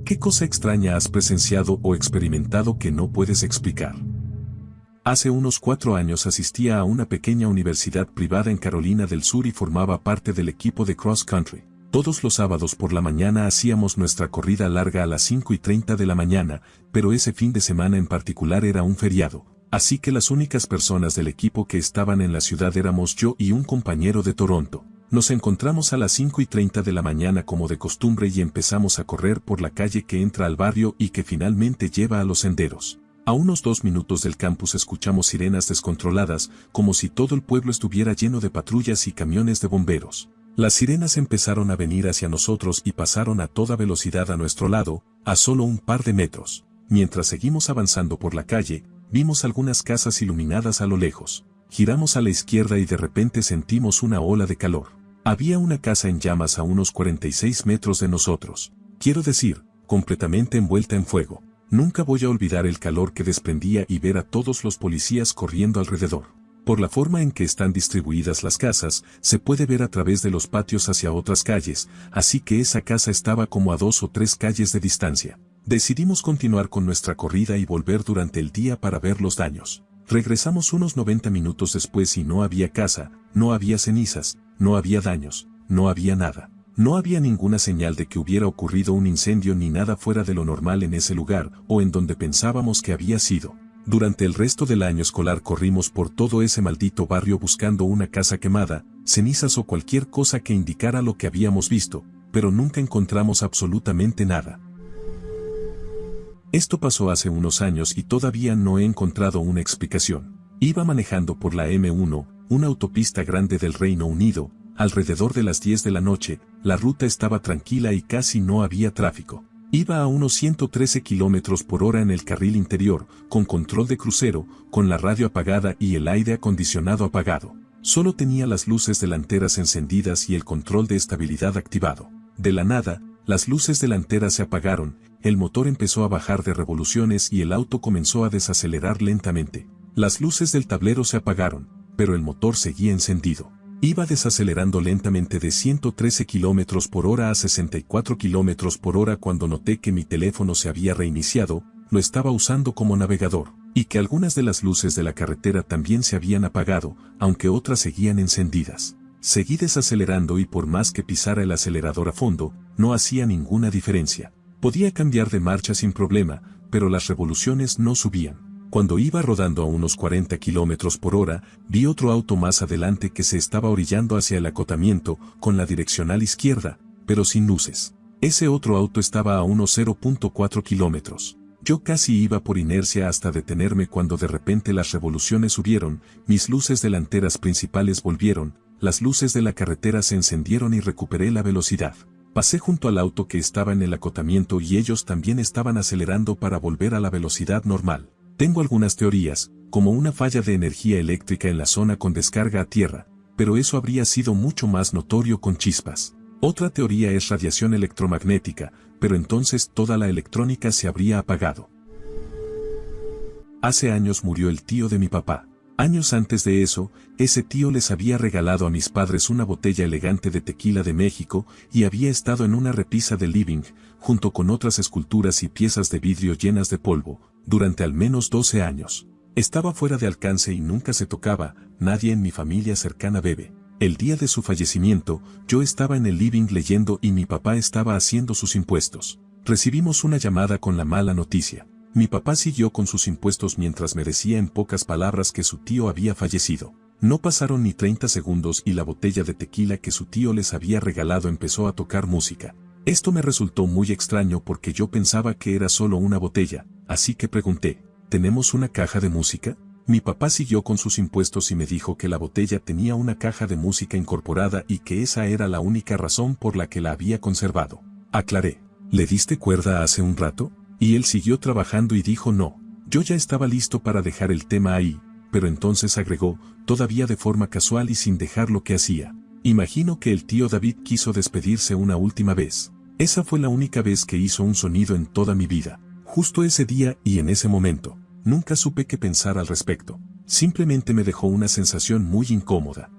¿Qué cosa extraña has presenciado o experimentado que no puedes explicar? Hace unos 4 años asistía a una pequeña universidad privada en Carolina del Sur y formaba parte del equipo de cross country. Todos los sábados por la mañana hacíamos nuestra corrida larga a las 5:30 de la mañana, pero ese fin de semana en particular era un feriado, así que las únicas personas del equipo que estaban en la ciudad éramos yo y un compañero de Toronto. Nos encontramos a las 5:30 de la mañana como de costumbre y empezamos a correr por la calle que entra al barrio y que finalmente lleva a los senderos. A unos 2 minutos del campus escuchamos sirenas descontroladas, como si todo el pueblo estuviera lleno de patrullas y camiones de bomberos. Las sirenas empezaron a venir hacia nosotros y pasaron a toda velocidad a nuestro lado, a solo un par de metros. Mientras seguimos avanzando por la calle, vimos algunas casas iluminadas a lo lejos. Giramos a la izquierda y de repente sentimos una ola de calor. Había una casa en llamas a unos 46 metros de nosotros. Quiero decir, completamente envuelta en fuego. Nunca voy a olvidar el calor que desprendía y ver a todos los policías corriendo alrededor. Por la forma en que están distribuidas las casas, se puede ver a través de los patios hacia otras calles, así que esa casa estaba como a 2 o 3 calles de distancia. Decidimos continuar con nuestra corrida y volver durante el día para ver los daños. Regresamos unos 90 minutos después y no había casa, no había cenizas, no había daños, no había nada. No había ninguna señal de que hubiera ocurrido un incendio ni nada fuera de lo normal en ese lugar o en donde pensábamos que había sido. Durante el resto del año escolar corrimos por todo ese maldito barrio buscando una casa quemada, cenizas o cualquier cosa que indicara lo que habíamos visto, pero nunca encontramos absolutamente nada. Esto pasó hace unos años y todavía no he encontrado una explicación. Iba manejando por la M1, una autopista grande del Reino Unido, alrededor de las 10 de la noche, la ruta estaba tranquila y casi no había tráfico. Iba a unos 113 kilómetros por hora en el carril interior, con control de crucero, con la radio apagada y el aire acondicionado apagado. Solo tenía las luces delanteras encendidas y el control de estabilidad activado. De la nada, las luces delanteras se apagaron, el motor empezó a bajar de revoluciones y el auto comenzó a desacelerar lentamente. Las luces del tablero se apagaron, pero el motor seguía encendido. Iba desacelerando lentamente de 113 kilómetros por hora a 64 kilómetros por hora cuando noté que mi teléfono se había reiniciado, lo estaba usando como navegador, y que algunas de las luces de la carretera también se habían apagado, aunque otras seguían encendidas. Seguí desacelerando y por más que pisara el acelerador a fondo, no hacía ninguna diferencia. Podía cambiar de marcha sin problema, pero las revoluciones no subían. Cuando iba rodando a unos 40 kilómetros por hora, vi otro auto más adelante que se estaba orillando hacia el acotamiento, con la direccional izquierda, pero sin luces. Ese otro auto estaba a unos 0.4 kilómetros. Yo casi iba por inercia hasta detenerme cuando de repente las revoluciones subieron, mis luces delanteras principales volvieron, las luces de la carretera se encendieron y recuperé la velocidad. Pasé junto al auto que estaba en el acotamiento y ellos también estaban acelerando para volver a la velocidad normal. Tengo algunas teorías, como una falla de energía eléctrica en la zona con descarga a tierra, pero eso habría sido mucho más notorio con chispas. Otra teoría es radiación electromagnética, pero entonces toda la electrónica se habría apagado. Hace años murió el tío de mi papá. Años antes de eso, ese tío les había regalado a mis padres una botella elegante de tequila de México y había estado en una repisa de living, junto con otras esculturas y piezas de vidrio llenas de polvo, durante al menos 12 años. Estaba fuera de alcance y nunca se tocaba, nadie en mi familia cercana bebe. El día de su fallecimiento, yo estaba en el living leyendo y mi papá estaba haciendo sus impuestos. Recibimos una llamada con la mala noticia. Mi papá siguió con sus impuestos mientras me decía en pocas palabras que su tío había fallecido. No pasaron ni 30 segundos y la botella de tequila que su tío les había regalado empezó a tocar música. Esto me resultó muy extraño porque yo pensaba que era solo una botella, así que pregunté, ¿tenemos una caja de música? Mi papá siguió con sus impuestos y me dijo que la botella tenía una caja de música incorporada y que esa era la única razón por la que la había conservado. Aclaré, ¿le diste cuerda hace un rato? Y él siguió trabajando y dijo no. Yo ya estaba listo para dejar el tema ahí, pero entonces agregó, todavía de forma casual y sin dejar lo que hacía. Imagino que el tío David quiso despedirse una última vez. Esa fue la única vez que hizo un sonido en toda mi vida. Justo ese día y en ese momento. Nunca supe qué pensar al respecto. Simplemente me dejó una sensación muy incómoda.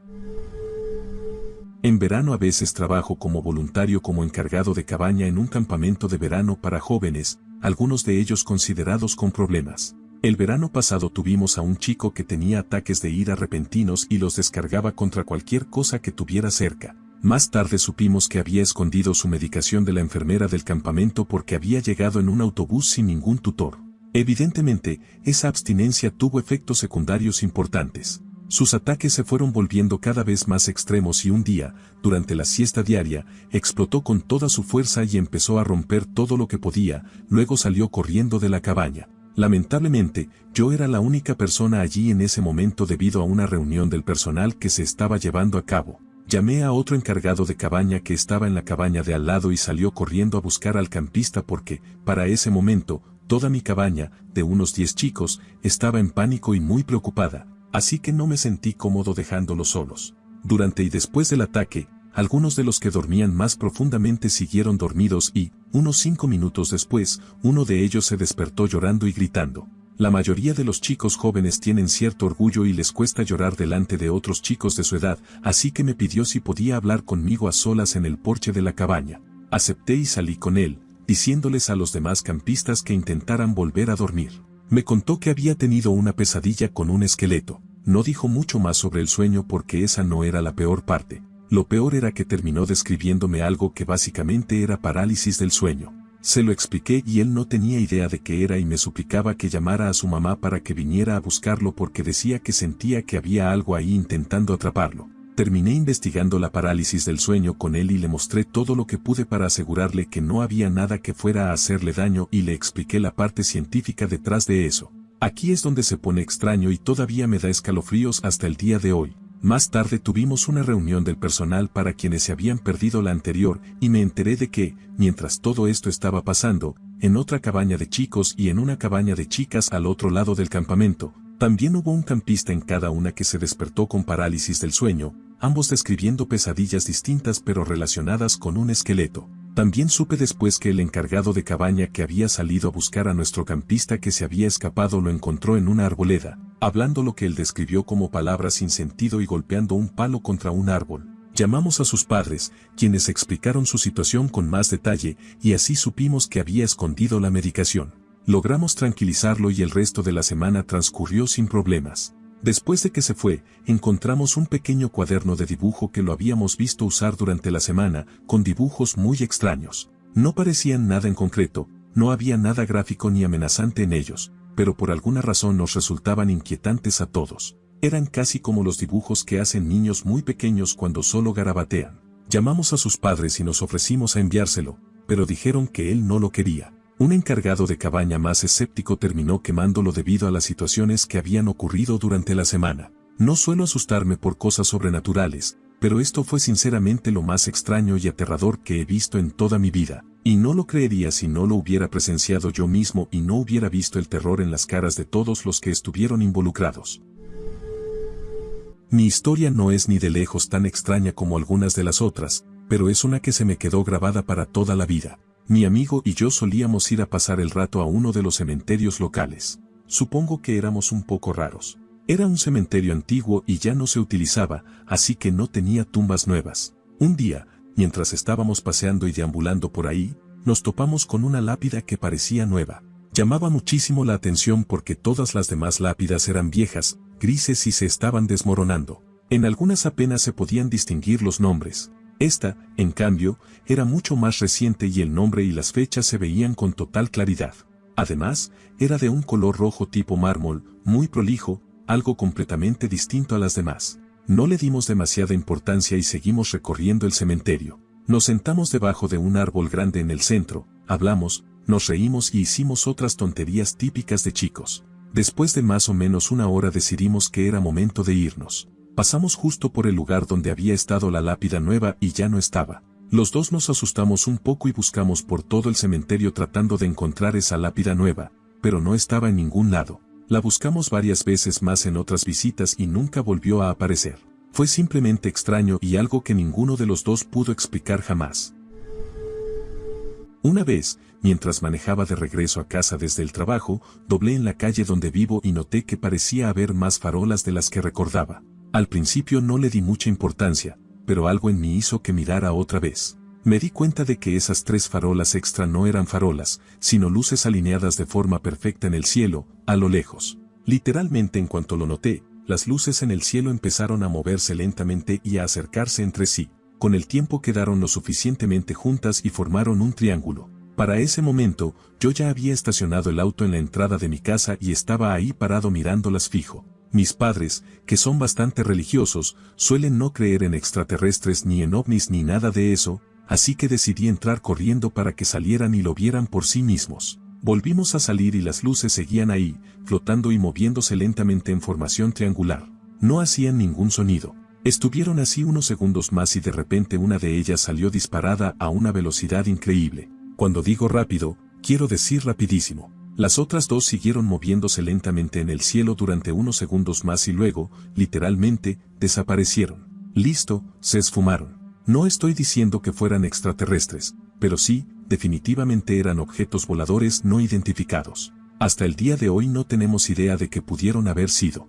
En verano a veces trabajo como voluntario como encargado de cabaña en un campamento de verano para jóvenes, algunos de ellos considerados con problemas. El verano pasado tuvimos a un chico que tenía ataques de ira repentinos y los descargaba contra cualquier cosa que tuviera cerca. Más tarde supimos que había escondido su medicación de la enfermera del campamento porque había llegado en un autobús sin ningún tutor. Evidentemente, esa abstinencia tuvo efectos secundarios importantes. Sus ataques se fueron volviendo cada vez más extremos y un día, durante la siesta diaria, explotó con toda su fuerza y empezó a romper todo lo que podía, luego salió corriendo de la cabaña. Lamentablemente, yo era la única persona allí en ese momento debido a una reunión del personal que se estaba llevando a cabo. Llamé a otro encargado de cabaña que estaba en la cabaña de al lado y salió corriendo a buscar al campista porque, para ese momento, toda mi cabaña, de unos 10 chicos, estaba en pánico y muy preocupada. Así que no me sentí cómodo dejándolos solos. Durante y después del ataque, algunos de los que dormían más profundamente siguieron dormidos y, unos 5 minutos después, uno de ellos se despertó llorando y gritando. La mayoría de los chicos jóvenes tienen cierto orgullo y les cuesta llorar delante de otros chicos de su edad, así que me pidió si podía hablar conmigo a solas en el porche de la cabaña. Acepté y salí con él, diciéndoles a los demás campistas que intentaran volver a dormir. Me contó que había tenido una pesadilla con un esqueleto. No dijo mucho más sobre el sueño porque esa no era la peor parte. Lo peor era que terminó describiéndome algo que básicamente era parálisis del sueño. Se lo expliqué y él no tenía idea de qué era y me suplicaba que llamara a su mamá para que viniera a buscarlo porque decía que sentía que había algo ahí intentando atraparlo. Terminé investigando la parálisis del sueño con él y le mostré todo lo que pude para asegurarle que no había nada que fuera a hacerle daño y le expliqué la parte científica detrás de eso. Aquí es donde se pone extraño y todavía me da escalofríos hasta el día de hoy. Más tarde tuvimos una reunión del personal para quienes se habían perdido la anterior y me enteré de que, mientras todo esto estaba pasando, en otra cabaña de chicos y en una cabaña de chicas al otro lado del campamento, también hubo un campista en cada una que se despertó con parálisis del sueño, ambos describiendo pesadillas distintas pero relacionadas con un esqueleto. También supe después que el encargado de cabaña que había salido a buscar a nuestro campista que se había escapado lo encontró en una arboleda, hablando lo que él describió como palabras sin sentido y golpeando un palo contra un árbol. Llamamos a sus padres, quienes explicaron su situación con más detalle, y así supimos que había escondido la medicación. Logramos tranquilizarlo y el resto de la semana transcurrió sin problemas. Después de que se fue, encontramos un pequeño cuaderno de dibujo que lo habíamos visto usar durante la semana, con dibujos muy extraños. No parecían nada en concreto, no había nada gráfico ni amenazante en ellos, pero por alguna razón nos resultaban inquietantes a todos. Eran casi como los dibujos que hacen niños muy pequeños cuando solo garabatean. Llamamos a sus padres y nos ofrecimos a enviárselo, pero dijeron que él no lo quería. Un encargado de cabaña más escéptico terminó quemándolo debido a las situaciones que habían ocurrido durante la semana. No suelo asustarme por cosas sobrenaturales, pero esto fue sinceramente lo más extraño y aterrador que he visto en toda mi vida, y no lo creería si no lo hubiera presenciado yo mismo y no hubiera visto el terror en las caras de todos los que estuvieron involucrados. Mi historia no es ni de lejos tan extraña como algunas de las otras, pero es una que se me quedó grabada para toda la vida. Mi amigo y yo solíamos ir a pasar el rato a uno de los cementerios locales. Supongo que éramos un poco raros. Era un cementerio antiguo y ya no se utilizaba, así que no tenía tumbas nuevas. Un día, mientras estábamos paseando y deambulando por ahí, nos topamos con una lápida que parecía nueva. Llamaba muchísimo la atención porque todas las demás lápidas eran viejas, grises y se estaban desmoronando. En algunas apenas se podían distinguir los nombres. Esta, en cambio, era mucho más reciente y el nombre y las fechas se veían con total claridad. Además, era de un color rojo tipo mármol, muy prolijo, algo completamente distinto a las demás. No le dimos demasiada importancia y seguimos recorriendo el cementerio. Nos sentamos debajo de un árbol grande en el centro, hablamos, nos reímos y hicimos otras tonterías típicas de chicos. Después de más o menos una hora decidimos que era momento de irnos. Pasamos justo por el lugar donde había estado la lápida nueva y ya no estaba. Los dos nos asustamos un poco y buscamos por todo el cementerio tratando de encontrar esa lápida nueva, pero no estaba en ningún lado. La buscamos varias veces más en otras visitas y nunca volvió a aparecer. Fue simplemente extraño y algo que ninguno de los dos pudo explicar jamás. Una vez, mientras manejaba de regreso a casa desde el trabajo, doblé en la calle donde vivo y noté que parecía haber más farolas de las que recordaba. Al principio no le di mucha importancia, pero algo en mí hizo que mirara otra vez. Me di cuenta de que esas 3 farolas extra no eran farolas, sino luces alineadas de forma perfecta en el cielo, a lo lejos. Literalmente en cuanto lo noté, las luces en el cielo empezaron a moverse lentamente y a acercarse entre sí. Con el tiempo quedaron lo suficientemente juntas y formaron un triángulo. Para ese momento, yo ya había estacionado el auto en la entrada de mi casa y estaba ahí parado mirándolas fijo. Mis padres, que son bastante religiosos, suelen no creer en extraterrestres ni en ovnis ni nada de eso, así que decidí entrar corriendo para que salieran y lo vieran por sí mismos. Volvimos a salir y las luces seguían ahí, flotando y moviéndose lentamente en formación triangular. No hacían ningún sonido. Estuvieron así unos segundos más y de repente una de ellas salió disparada a una velocidad increíble. Cuando digo rápido, quiero decir rapidísimo. Las otras 2 siguieron moviéndose lentamente en el cielo durante unos segundos más y luego, literalmente, desaparecieron. Listo, se esfumaron. No estoy diciendo que fueran extraterrestres, pero sí, definitivamente eran objetos voladores no identificados. Hasta el día de hoy no tenemos idea de qué pudieron haber sido.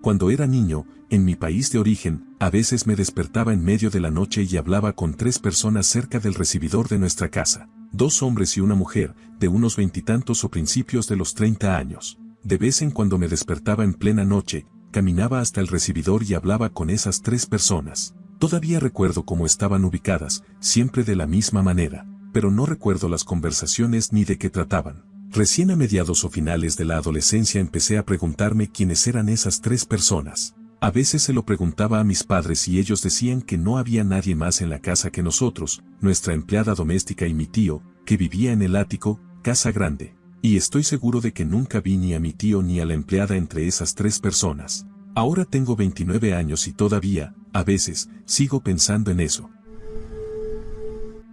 Cuando era niño, en mi país de origen, a veces me despertaba en medio de la noche y hablaba con 3 personas cerca del recibidor de nuestra casa. 2 hombres y una mujer, de unos 20 y tantos o principios de los 30 años. De vez en cuando me despertaba en plena noche, caminaba hasta el recibidor y hablaba con esas 3 personas. Todavía recuerdo cómo estaban ubicadas, siempre de la misma manera, pero no recuerdo las conversaciones ni de qué trataban. Recién a mediados o finales de la adolescencia empecé a preguntarme quiénes eran esas 3 personas. A veces se lo preguntaba a mis padres y ellos decían que no había nadie más en la casa que nosotros, nuestra empleada doméstica y mi tío, que vivía en el ático, casa grande. Y estoy seguro de que nunca vi ni a mi tío ni a la empleada entre esas 3 personas. Ahora tengo 29 años y todavía, a veces, sigo pensando en eso.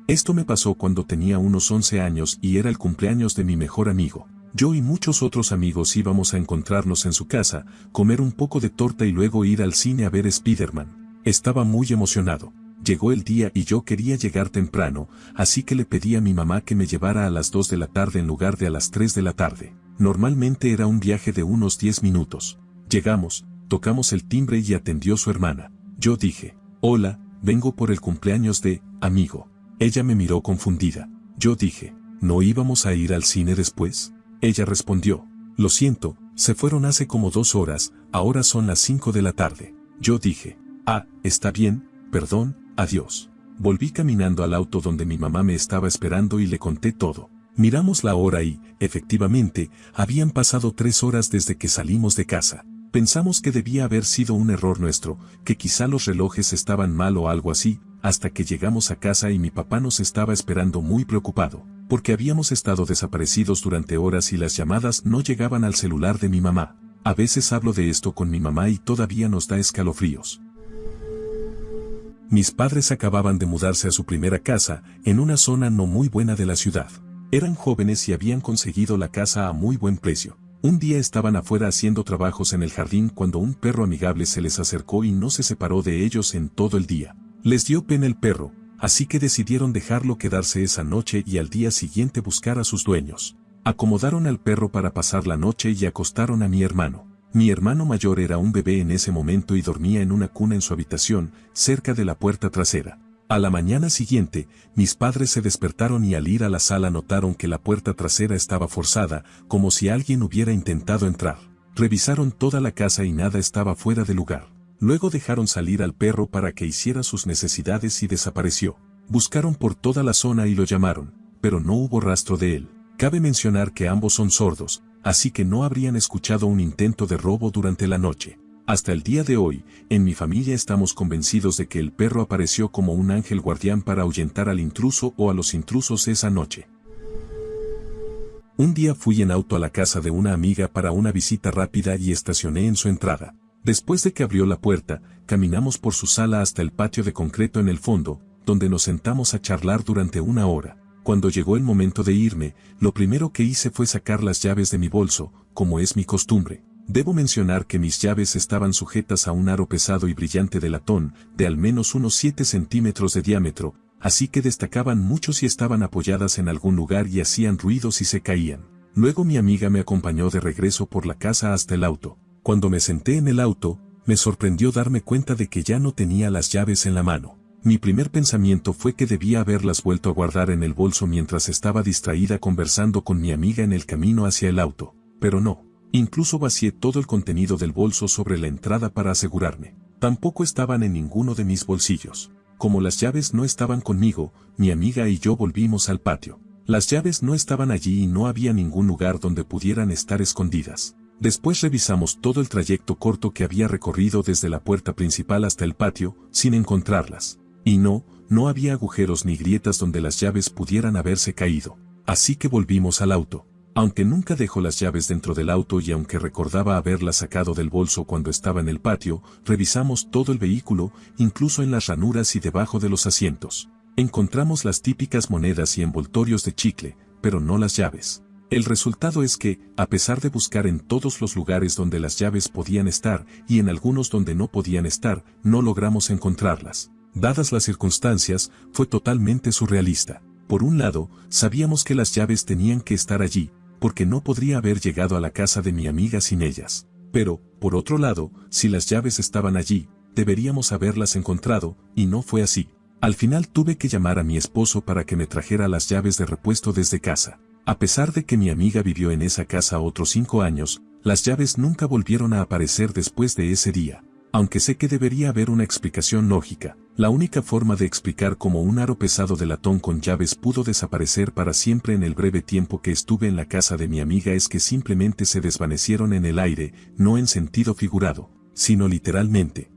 Esto me pasó cuando tenía unos 11 años y era el cumpleaños de mi mejor amigo. Yo y muchos otros amigos íbamos a encontrarnos en su casa, comer un poco de torta y luego ir al cine a ver Spider-Man. Estaba muy emocionado. Llegó el día y yo quería llegar temprano, así que le pedí a mi mamá que me llevara a las 2 de la tarde en lugar de a las 3 de la tarde. Normalmente era un viaje de unos 10 minutos. Llegamos, tocamos el timbre y atendió su hermana. Yo dije, hola, vengo por el cumpleaños de, amigo. Ella me miró confundida. Yo dije, ¿no íbamos a ir al cine después? Ella respondió, lo siento, se fueron hace como 2 horas, ahora son las 5 de la tarde. Yo dije, está bien, perdón, adiós. Volví caminando al auto donde mi mamá me estaba esperando y le conté todo. Miramos la hora y, efectivamente, habían pasado 3 horas desde que salimos de casa. Pensamos que debía haber sido un error nuestro, que quizá los relojes estaban mal o algo así, hasta que llegamos a casa y mi papá nos estaba esperando muy preocupado, porque habíamos estado desaparecidos durante horas y las llamadas no llegaban al celular de mi mamá. A veces hablo de esto con mi mamá y todavía nos da escalofríos. Mis padres acababan de mudarse a su primera casa, en una zona no muy buena de la ciudad. Eran jóvenes y habían conseguido la casa a muy buen precio. Un día estaban afuera haciendo trabajos en el jardín cuando un perro amigable se les acercó y no se separó de ellos en todo el día. Les dio pena el perro, así que decidieron dejarlo quedarse esa noche y al día siguiente buscar a sus dueños. Acomodaron al perro para pasar la noche y acostaron a mi hermano. Mi hermano mayor era un bebé en ese momento y dormía en una cuna en su habitación, cerca de la puerta trasera. A la mañana siguiente, mis padres se despertaron y al ir a la sala notaron que la puerta trasera estaba forzada, como si alguien hubiera intentado entrar. Revisaron toda la casa y nada estaba fuera de lugar. Luego dejaron salir al perro para que hiciera sus necesidades y desapareció. Buscaron por toda la zona y lo llamaron, pero no hubo rastro de él. Cabe mencionar que ambos son sordos, así que no habrían escuchado un intento de robo durante la noche. Hasta el día de hoy, en mi familia estamos convencidos de que el perro apareció como un ángel guardián para ahuyentar al intruso o a los intrusos esa noche. Un día fui en auto a la casa de una amiga para una visita rápida y estacioné en su entrada. Después de que abrió la puerta, caminamos por su sala hasta el patio de concreto en el fondo, donde nos sentamos a charlar durante 1 hora. Cuando llegó el momento de irme, lo primero que hice fue sacar las llaves de mi bolso, como es mi costumbre. Debo mencionar que mis llaves estaban sujetas a un aro pesado y brillante de latón, de al menos unos 7 centímetros de diámetro, así que destacaban mucho si estaban apoyadas en algún lugar y hacían ruidos y se caían. Luego mi amiga me acompañó de regreso por la casa hasta el auto. Cuando me senté en el auto, me sorprendió darme cuenta de que ya no tenía las llaves en la mano. Mi primer pensamiento fue que debía haberlas vuelto a guardar en el bolso mientras estaba distraída conversando con mi amiga en el camino hacia el auto, pero no. Incluso vacié todo el contenido del bolso sobre la entrada para asegurarme. Tampoco estaban en ninguno de mis bolsillos. Como las llaves no estaban conmigo, mi amiga y yo volvimos al patio. Las llaves no estaban allí y no había ningún lugar donde pudieran estar escondidas. Después revisamos todo el trayecto corto que había recorrido desde la puerta principal hasta el patio, sin encontrarlas. Y no había agujeros ni grietas donde las llaves pudieran haberse caído. Así que volvimos al auto. Aunque nunca dejó las llaves dentro del auto y aunque recordaba haberlas sacado del bolso cuando estaba en el patio, revisamos todo el vehículo, incluso en las ranuras y debajo de los asientos. Encontramos las típicas monedas y envoltorios de chicle, pero no las llaves. El resultado es que, a pesar de buscar en todos los lugares donde las llaves podían estar y en algunos donde no podían estar, no logramos encontrarlas. Dadas las circunstancias, fue totalmente surrealista. Por un lado, sabíamos que las llaves tenían que estar allí, porque no podría haber llegado a la casa de mi amiga sin ellas. Pero, por otro lado, si las llaves estaban allí, deberíamos haberlas encontrado, y no fue así. Al final tuve que llamar a mi esposo para que me trajera las llaves de repuesto desde casa. A pesar de que mi amiga vivió en esa casa otros 5 años, las llaves nunca volvieron a aparecer después de ese día. Aunque sé que debería haber una explicación lógica, la única forma de explicar cómo un aro pesado de latón con llaves pudo desaparecer para siempre en el breve tiempo que estuve en la casa de mi amiga es que simplemente se desvanecieron en el aire, no en sentido figurado, sino literalmente.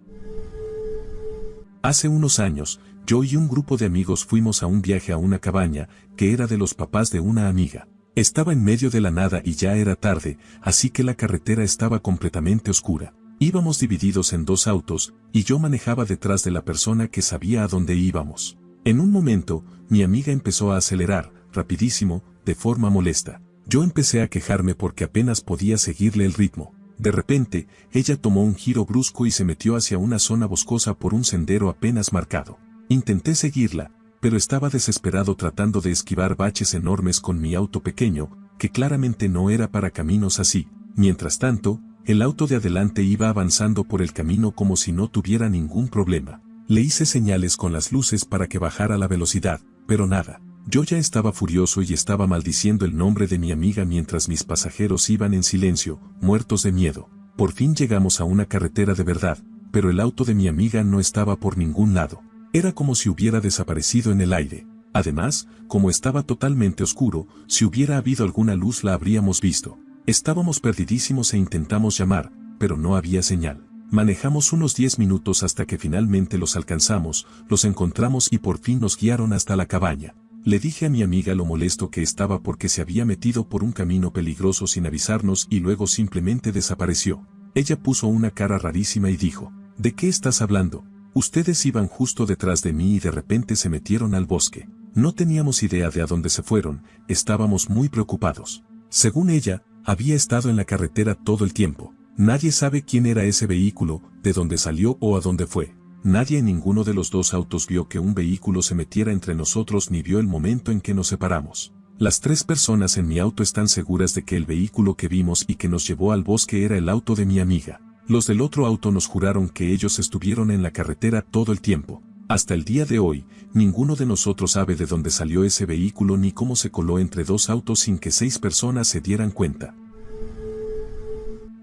Hace unos años, yo y un grupo de amigos fuimos a un viaje a una cabaña, que era de los papás de una amiga. Estaba en medio de la nada y ya era tarde, así que la carretera estaba completamente oscura. Íbamos divididos en 2 autos, y yo manejaba detrás de la persona que sabía a dónde íbamos. En un momento, mi amiga empezó a acelerar, rapidísimo, de forma molesta. Yo empecé a quejarme porque apenas podía seguirle el ritmo. De repente, ella tomó un giro brusco y se metió hacia una zona boscosa por un sendero apenas marcado. Intenté seguirla, pero estaba desesperado tratando de esquivar baches enormes con mi auto pequeño, que claramente no era para caminos así. Mientras tanto, el auto de adelante iba avanzando por el camino como si no tuviera ningún problema. Le hice señales con las luces para que bajara la velocidad, pero nada. Yo ya estaba furioso y estaba maldiciendo el nombre de mi amiga mientras mis pasajeros iban en silencio, muertos de miedo. Por fin llegamos a una carretera de verdad, pero el auto de mi amiga no estaba por ningún lado. Era como si hubiera desaparecido en el aire. Además, como estaba totalmente oscuro, si hubiera habido alguna luz la habríamos visto. Estábamos perdidísimos e intentamos llamar, pero no había señal. Manejamos unos 10 minutos hasta que finalmente los alcanzamos, los encontramos y por fin nos guiaron hasta la cabaña. Le dije a mi amiga lo molesto que estaba porque se había metido por un camino peligroso sin avisarnos y luego simplemente desapareció. Ella puso una cara rarísima y dijo, ¿de qué estás hablando? Ustedes iban justo detrás de mí y de repente se metieron al bosque. No teníamos idea de a dónde se fueron, estábamos muy preocupados. Según ella, había estado en la carretera todo el tiempo. Nadie sabe quién era ese vehículo, de dónde salió o a dónde fue. Nadie en ninguno de los 2 autos vio que un vehículo se metiera entre nosotros ni vio el momento en que nos separamos. Las 3 personas en mi auto están seguras de que el vehículo que vimos y que nos llevó al bosque era el auto de mi amiga. Los del otro auto nos juraron que ellos estuvieron en la carretera todo el tiempo. Hasta el día de hoy, ninguno de nosotros sabe de dónde salió ese vehículo ni cómo se coló entre 2 autos sin que 6 personas se dieran cuenta.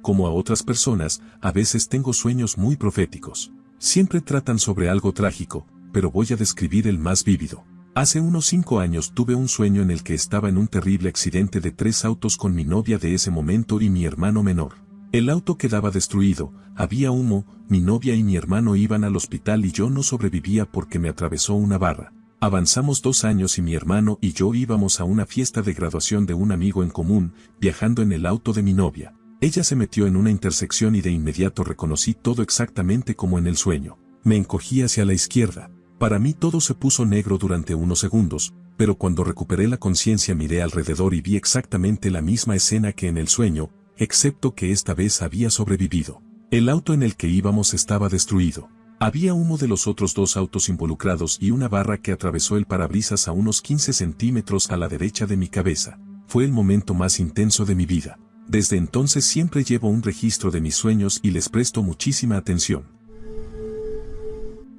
Como a otras personas, a veces tengo sueños muy proféticos. Siempre tratan sobre algo trágico, pero voy a describir el más vívido. Hace unos 5 años tuve un sueño en el que estaba en un terrible accidente de 3 autos con mi novia de ese momento y mi hermano menor. El auto quedaba destruido, había humo, mi novia y mi hermano iban al hospital y yo no sobrevivía porque me atravesó una barra. Avanzamos 2 años y mi hermano y yo íbamos a una fiesta de graduación de un amigo en común, viajando en el auto de mi novia. Ella se metió en una intersección y de inmediato reconocí todo exactamente como en el sueño. Me encogí hacia la izquierda. Para mí todo se puso negro durante unos segundos, pero cuando recuperé la conciencia miré alrededor y vi exactamente la misma escena que en el sueño, excepto que esta vez había sobrevivido. El auto en el que íbamos estaba destruido. Había humo de los otros 2 autos involucrados y una barra que atravesó el parabrisas a unos 15 centímetros a la derecha de mi cabeza. Fue el momento más intenso de mi vida. Desde entonces siempre llevo un registro de mis sueños y les presto muchísima atención.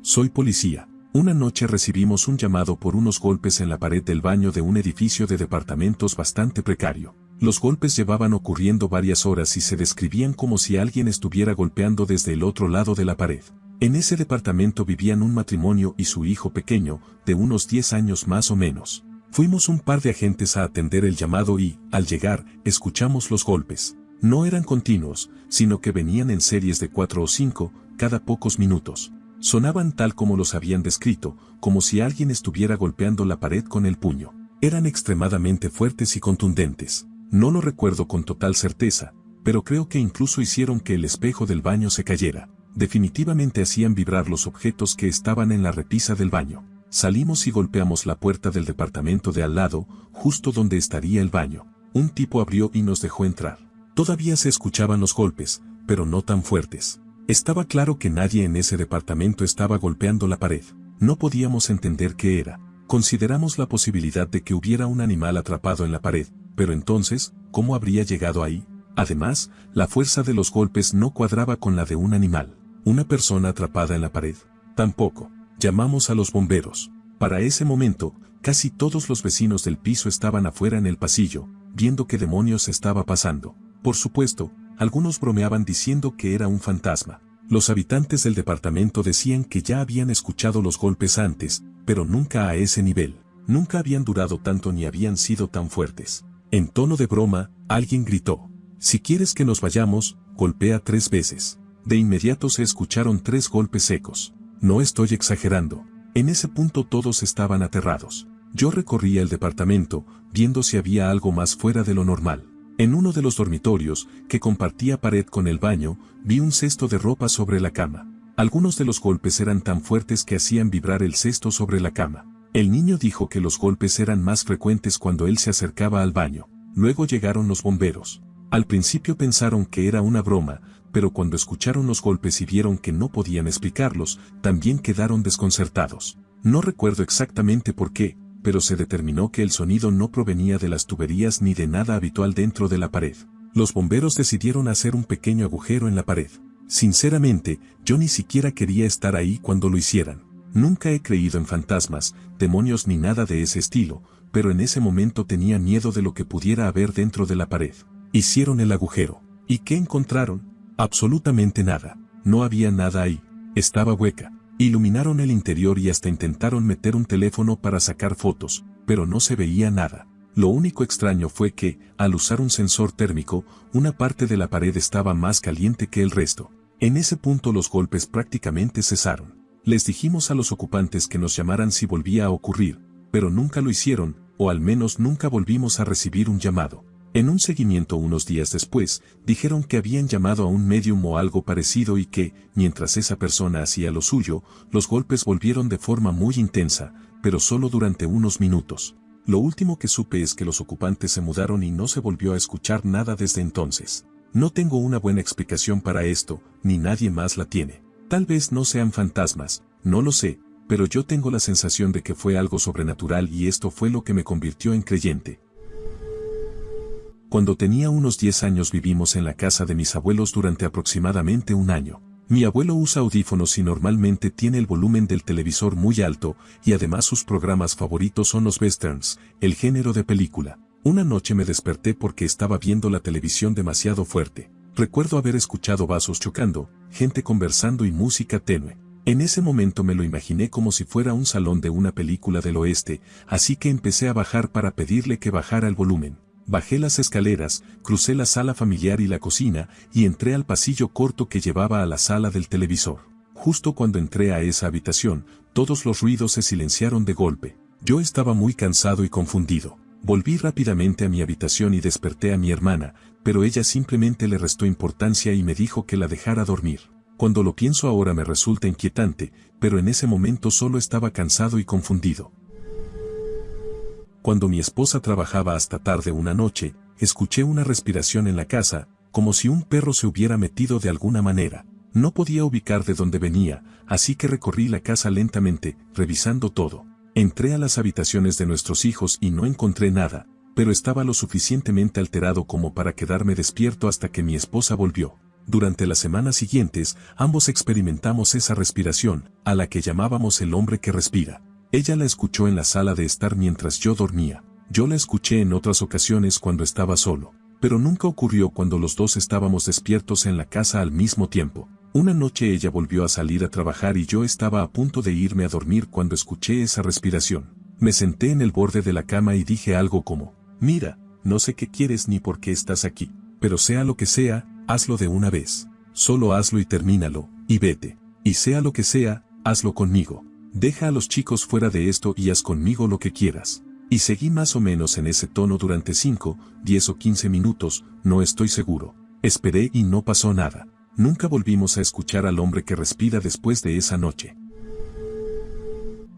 Soy policía. Una noche recibimos un llamado por unos golpes en la pared del baño de un edificio de departamentos bastante precario. Los golpes llevaban ocurriendo varias horas y se describían como si alguien estuviera golpeando desde el otro lado de la pared. En ese departamento vivían un matrimonio y su hijo pequeño, de unos 10 años más o menos. Fuimos un par de agentes a atender el llamado y, al llegar, escuchamos los golpes. No eran continuos, sino que venían en series de 4 o 5, cada pocos minutos. Sonaban tal como los habían descrito, como si alguien estuviera golpeando la pared con el puño. Eran extremadamente fuertes y contundentes. No lo recuerdo con total certeza, pero creo que incluso hicieron que el espejo del baño se cayera. Definitivamente hacían vibrar los objetos que estaban en la repisa del baño. Salimos y golpeamos la puerta del departamento de al lado, justo donde estaría el baño. Un tipo abrió y nos dejó entrar. Todavía se escuchaban los golpes, pero no tan fuertes. Estaba claro que nadie en ese departamento estaba golpeando la pared. No podíamos entender qué era. Consideramos la posibilidad de que hubiera un animal atrapado en la pared, pero entonces, ¿cómo habría llegado ahí? Además, la fuerza de los golpes no cuadraba con la de un animal. ¿Una persona atrapada en la pared? Tampoco. Llamamos a los bomberos. Para ese momento, casi todos los vecinos del piso estaban afuera en el pasillo, viendo qué demonios estaba pasando. Por supuesto, algunos bromeaban diciendo que era un fantasma. Los habitantes del departamento decían que ya habían escuchado los golpes antes, pero nunca a ese nivel. Nunca habían durado tanto ni habían sido tan fuertes. En tono de broma, alguien gritó: «Si quieres que nos vayamos, golpea 3 veces». De inmediato se escucharon 3 golpes secos. No estoy exagerando. En ese punto todos estaban aterrados. Yo recorría el departamento, viendo si había algo más fuera de lo normal. En uno de los dormitorios, que compartía pared con el baño, vi un cesto de ropa sobre la cama. Algunos de los golpes eran tan fuertes que hacían vibrar el cesto sobre la cama. El niño dijo que los golpes eran más frecuentes cuando él se acercaba al baño. Luego llegaron los bomberos. Al principio pensaron que era una broma, pero cuando escucharon los golpes y vieron que no podían explicarlos, también quedaron desconcertados. No recuerdo exactamente por qué, pero se determinó que el sonido no provenía de las tuberías ni de nada habitual dentro de la pared. Los bomberos decidieron hacer un pequeño agujero en la pared. Sinceramente, yo ni siquiera quería estar ahí cuando lo hicieran. Nunca he creído en fantasmas, demonios ni nada de ese estilo, pero en ese momento tenía miedo de lo que pudiera haber dentro de la pared. Hicieron el agujero. ¿Y qué encontraron? Absolutamente nada. No había nada ahí. Estaba hueca. Iluminaron el interior y hasta intentaron meter un teléfono para sacar fotos, pero no se veía nada. Lo único extraño fue que, al usar un sensor térmico, una parte de la pared estaba más caliente que el resto. En ese punto los golpes prácticamente cesaron. Les dijimos a los ocupantes que nos llamaran si volvía a ocurrir, pero nunca lo hicieron, o al menos nunca volvimos a recibir un llamado. En un seguimiento unos días después, dijeron que habían llamado a un médium o algo parecido y que, mientras esa persona hacía lo suyo, los golpes volvieron de forma muy intensa, pero solo durante unos minutos. Lo último que supe es que los ocupantes se mudaron y no se volvió a escuchar nada desde entonces. No tengo una buena explicación para esto, ni nadie más la tiene. Tal vez no sean fantasmas, no lo sé, pero yo tengo la sensación de que fue algo sobrenatural y esto fue lo que me convirtió en creyente. Cuando tenía unos 10 años vivimos en la casa de mis abuelos durante aproximadamente un año. Mi abuelo usa audífonos y normalmente tiene el volumen del televisor muy alto, y además sus programas favoritos son los westerns, el género de película. Una noche me desperté porque estaba viendo la televisión demasiado fuerte. Recuerdo haber escuchado vasos chocando, gente conversando y música tenue. En ese momento me lo imaginé como si fuera un salón de una película del oeste, así que empecé a bajar para pedirle que bajara el volumen. Bajé las escaleras, crucé la sala familiar y la cocina, y entré al pasillo corto que llevaba a la sala del televisor. Justo cuando entré a esa habitación, todos los ruidos se silenciaron de golpe. Yo estaba muy cansado y confundido. Volví rápidamente a mi habitación y desperté a mi hermana, pero ella simplemente le restó importancia y me dijo que la dejara dormir. Cuando lo pienso ahora me resulta inquietante, pero en ese momento solo estaba cansado y confundido. Cuando mi esposa trabajaba hasta tarde una noche, escuché una respiración en la casa, como si un perro se hubiera metido de alguna manera. No podía ubicar de dónde venía, así que recorrí la casa lentamente, revisando todo. Entré a las habitaciones de nuestros hijos y no encontré nada, pero estaba lo suficientemente alterado como para quedarme despierto hasta que mi esposa volvió. Durante las semanas siguientes, ambos experimentamos esa respiración, a la que llamábamos el hombre que respira. Ella la escuchó en la sala de estar mientras yo dormía. Yo la escuché en otras ocasiones cuando estaba solo, pero nunca ocurrió cuando los dos estábamos despiertos en la casa al mismo tiempo. Una noche ella volvió a salir a trabajar y yo estaba a punto de irme a dormir cuando escuché esa respiración. Me senté en el borde de la cama y dije algo como: mira, no sé qué quieres ni por qué estás aquí, pero sea lo que sea, hazlo de una vez. Solo hazlo y termínalo, y vete. Y sea lo que sea, hazlo conmigo. Deja a los chicos fuera de esto y haz conmigo lo que quieras. Y seguí más o menos en ese tono durante 5, 10 o 15 minutos, no estoy seguro. Esperé y no pasó nada. Nunca volvimos a escuchar al hombre que respira después de esa noche.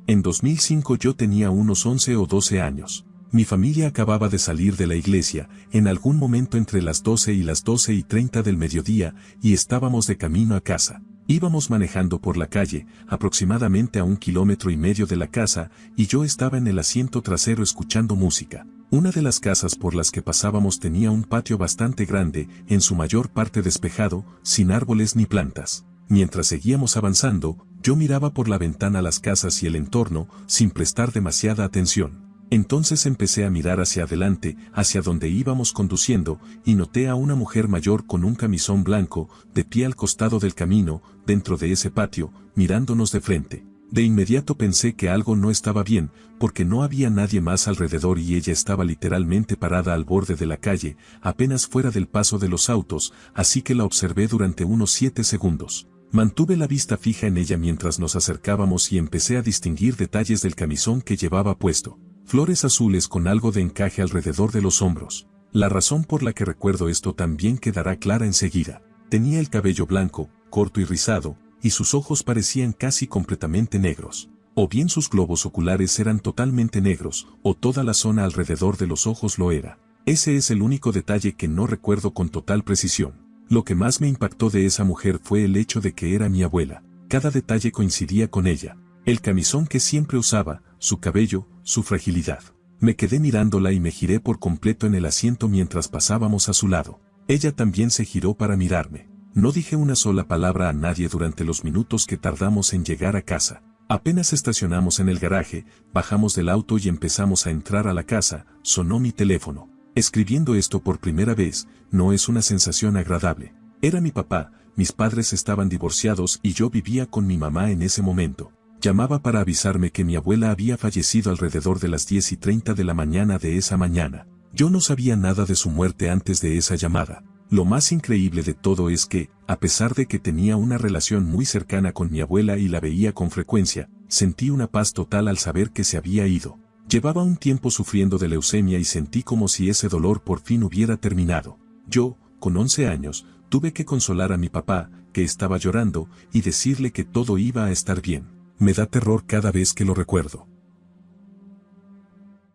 En 2005 yo tenía unos 11 o 12 años. Mi familia acababa de salir de la iglesia, en algún momento entre las 12 y las 12:30 del mediodía, y estábamos de camino a casa. Íbamos manejando por la calle, aproximadamente a 1,5 kilómetros de la casa, y yo estaba en el asiento trasero escuchando música. Una de las casas por las que pasábamos tenía un patio bastante grande, en su mayor parte despejado, sin árboles ni plantas. Mientras seguíamos avanzando, yo miraba por la ventana las casas y el entorno, sin prestar demasiada atención. Entonces empecé a mirar hacia adelante, hacia donde íbamos conduciendo, y noté a una mujer mayor con un camisón blanco, de pie al costado del camino, dentro de ese patio, mirándonos de frente. De inmediato pensé que algo no estaba bien, porque no había nadie más alrededor y ella estaba literalmente parada al borde de la calle, apenas fuera del paso de los autos, así que la observé durante unos 7 segundos. Mantuve la vista fija en ella mientras nos acercábamos y empecé a distinguir detalles del camisón que llevaba puesto. Flores azules con algo de encaje alrededor de los hombros. La razón por la que recuerdo esto también quedará clara enseguida. Tenía el cabello blanco, corto y rizado, y sus ojos parecían casi completamente negros. O bien sus globos oculares eran totalmente negros, o toda la zona alrededor de los ojos lo era. Ese es el único detalle que no recuerdo con total precisión. Lo que más me impactó de esa mujer fue el hecho de que era mi abuela. Cada detalle coincidía con ella. El camisón que siempre usaba, su cabello, su fragilidad. Me quedé mirándola y me giré por completo en el asiento mientras pasábamos a su lado. Ella también se giró para mirarme. No dije una sola palabra a nadie durante los minutos que tardamos en llegar a casa. Apenas estacionamos en el garaje, bajamos del auto y empezamos a entrar a la casa, sonó mi teléfono. Escribiendo esto por primera vez, no es una sensación agradable. Era mi papá, mis padres estaban divorciados y yo vivía con mi mamá en ese momento. Llamaba para avisarme que mi abuela había fallecido alrededor de las 10:30 de la mañana de esa mañana. Yo no sabía nada de su muerte antes de esa llamada. Lo más increíble de todo es que, a pesar de que tenía una relación muy cercana con mi abuela y la veía con frecuencia, sentí una paz total al saber que se había ido. Llevaba un tiempo sufriendo de leucemia y sentí como si ese dolor por fin hubiera terminado. Yo, con 11 años, tuve que consolar a mi papá, que estaba llorando, y decirle que todo iba a estar bien. Me da terror cada vez que lo recuerdo.